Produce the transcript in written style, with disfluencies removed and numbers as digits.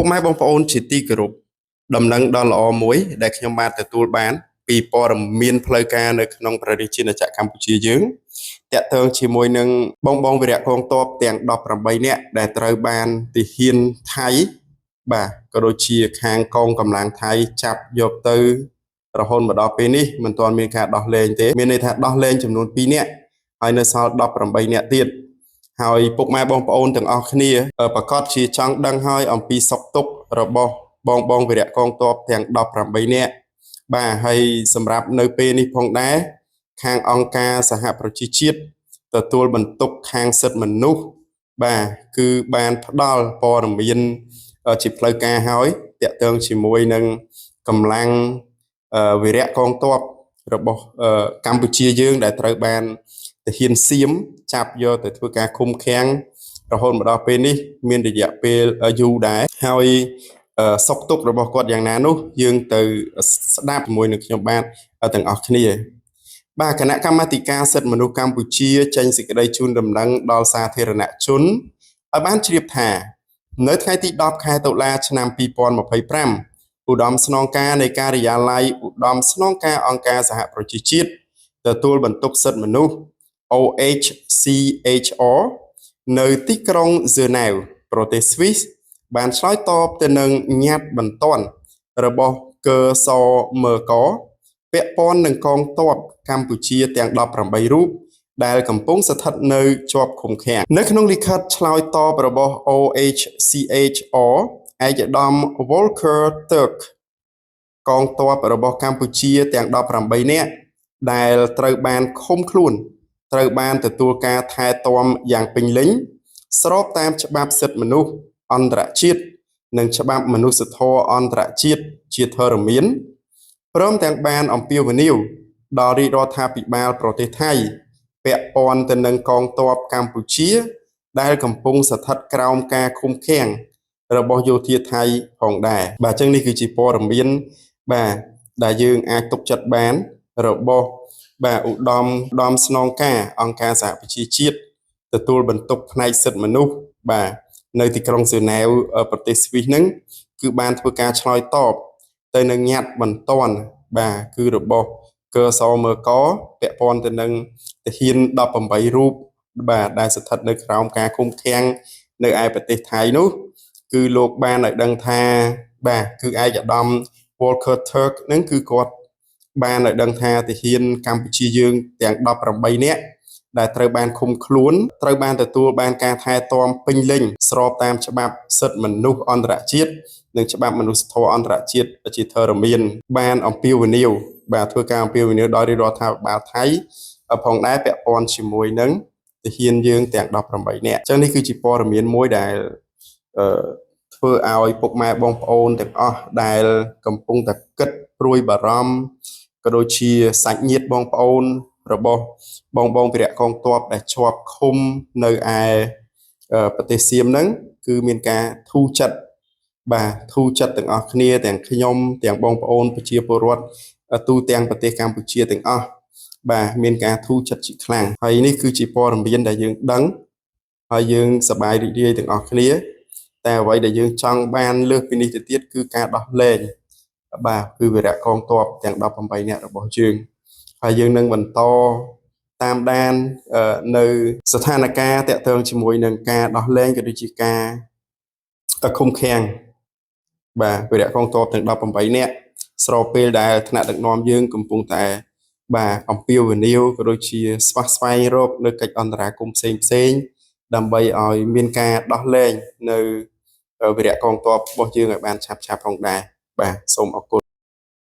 ពុកម៉ែបងប្អូនជាទីគោរពដំណឹងដ៏ល្អមួយដែលខ្ញុំបានទទួលបានពីព័ត៌មានផ្លូវការនៅក្នុងប្រទេសជាណាចក្រកម្ពុជាយើងតាក់ទងជាមួយនឹងបងវីរៈកងទ័ពទាំង18នាក់ដែលត្រូវបានទាហានថៃបាទក៏ដូចជាខាងកងកម្លាំងថៃចាប់យកទៅរហូតមកដល់ពេលនេះមិនទាន់មានការដោះលែងទេមានន័យថាដោះលែងចំនួន2នាក់ហើយនៅសល់18នាក់ទៀតហើយពុកម៉ែបងប្អូនទាំងអស់គ្នាប្រកាសជាចង់ដឹងហើយអំពីសុខទុក្ខរបស់បងវីរៈកងទ័ពទាំង18នាក់បាទហើយសម្រាប់នៅពេលនេះផងដែរខាងអង្គការសហប្រជាជាតិទទួលបន្ទុកខាងសិទ្ធិមនុស្សបាទគឺបានផ្ដល់ព័ត៌មានជាផ្លូវការហើយតាក់ទងជាមួយនឹងកម្លាំងវីរៈកងទ័ពរបស់កម្ពុជាយើងដែលត្រូវបានទាហានសៀមចាប់យកទៅធ្វើការឃុំឃាំងរហូតមកដល់ពេលនេះមានរយៈពេលយូរដែរហើយសុខទុក្ខរបស់គាត់យ៉ាងណានោះយើងទៅស្ដាប់ជាមួយនឹងខ្ញុំបាទទាំងអស់គ្នាបាទគណៈកម្មាធិការសិទ្ធិមនុស្សកម្ពុជាចេញសេចក្តីជូនដំណឹងដល់សាធារណជនឲ្យបានជ្រាបថានៅថ្ងៃទី10ខែតុលាឆ្នាំ2025ឧត្តមស្នងការនៃការិយាល័យឧត្តមស្នងការអង្គការសហប្រជាជាតិទទួលបន្ទុកសិទ្ធិមនុស្ស OHCHR នៅទីក្រុងហ្សឺណែវប្រទេសស្វីសបានឆ្លើយតបទៅនឹងញត្តិបន្ទាន់របស់កសមកពាក់ព័ន្ធនឹងកងទ័ពកម្ពុជាទាំង18រូបដែលកំពុងស្ថិតនៅជាប់ឃុំឃាំងនៅក្នុងលិខិតឆ្លើយតបរបស់ OHCHR ឯកឧត្តម Volker Turk កងទ័ពរបស់កម្ពុជាទាំង18នាក់ដែលត្រូវបានឃុំខ្លួនត្រូវបានទទួលការថែទាំយ៉ាងពេញលេញស្របតាមច្បាប់សិទ្ធិមនុស្សអន្តរជាតិនិងច្បាប់មនុស្សធម៌អន្តរជាតិជាធរមានព្រមទាំងបានអំពាវនាវដល់រាជរដ្ឋាភិបាលប្រទេសថៃពាក់ព័ន្ធទៅនឹងកងទ័ពកម្ពុជាដែលកំពុងស្ថិតក្រោមការឃុំឃាំងរបស់យោធាថៃផងដែរបាទអញ្ចឹងនេះគឺជាព័ត៌មានបាទដែលយើងអាចទុកចិត្តបានរបស់បាទឧត្តមស្នងការអង្គការសហប្រជាជាតិទទួលបន្ទុកផ្នែកសិទ្ធិមនុស្សបាទនៅទីក្រុងហ្សឺណែវប្រទេសស្វីសហ្នឹងគឺបានធ្វើការឆ្លើយតបទៅនឹងញត្តិបន្ទាន់បាទគឺរបស់កសមកពាក់ព័ន្ធទៅនឹងទាហាន18រូបបាទដែលស្ថិតនៅក្រោមការឃុំឃាំងនៅឯប្រទេសថៃនោះគឺលោកបានឲ្យដឹងថាបាទគឺឯកឧត្តម Volker Turk ហ្នឹងគឺគាត់បានឲ្យដឹងថាទាហានកម្ពុជាយើងទាំង18នាក់ដែលត្រូវបានឃុំខ្លួនត្រូវបានទទួលបានការថែទាំពេញលេញស្របតាមច្បាប់សិទ្ធិមនុស្សអន្តរជាតិនិងច្បាប់មនុស្សធម៌អន្តរជាតិជាធរមានបានអំពាវនាវបាទធ្វើការអំពាវនាវដល់រាជរដ្ឋាភិបាលថៃផងដែរពាក់ព័ន្ធជាមួយនឹងទាហានយើងទាំង18នាក់អញ្ចឹងនេះគឺជាព័ត៌មានមួយដែលធ្វើឲ្យពុកម៉ែបងប្អូនទាំងអស់ដែលកំពុងតែគិតព្រួយបារម្ភក៏ដូចជាសាច់ញាតិបងប្អូនរបស់បងវីរៈកងទ័ពដែលជាប់ឃុំនៅឯប្រទេសសៀមហ្នឹងគឺមានការធូរចិត្តបាទធូរចិត្តទាំងអស់គ្នាទាំងខ្ញុំទាំងបងប្អូនប្រជាពលរដ្ឋទូទាំងប្រទេសកម្ពុជាទាំងអស់បាទមានការធូរចិត្តជាខ្លាំងហើយនេះគឺជាព័ត៌មានដែលយើងដឹងហើយយើងសប្បាយរីករាយទាំងអស់គ្នាតែអ្វីដែលយើងចង់បានលើសពីនេះទៅទៀតគឺការដោះលែងបាទគឺវីរៈកងទ័ពទាំង18នាក់របស់យើងហើយយើងនឹងបន្តតាមដាននៅស្ថានភាពតាក់ទងជាមួយនឹងការដោះលែងក៏ដូចជាការឃុំឃាំងបាទវីរៈកងទ័ពទាំង18នាក់ស្របពេលដែលថ្នាក់ដឹកនាំយើងកំពុងតែបាទអំពាវនាវក៏ដូចជាស្វះស្វែងរកនៅកិច្ចអន្តរាគមន៍ផ្សេងដើម្បីឲ្យមានការដោះលែងនៅវីរៈកងទ័ពរបស់យើងឲ្យបានឆាប់ៗផងដែរបាទសូមអរគុណ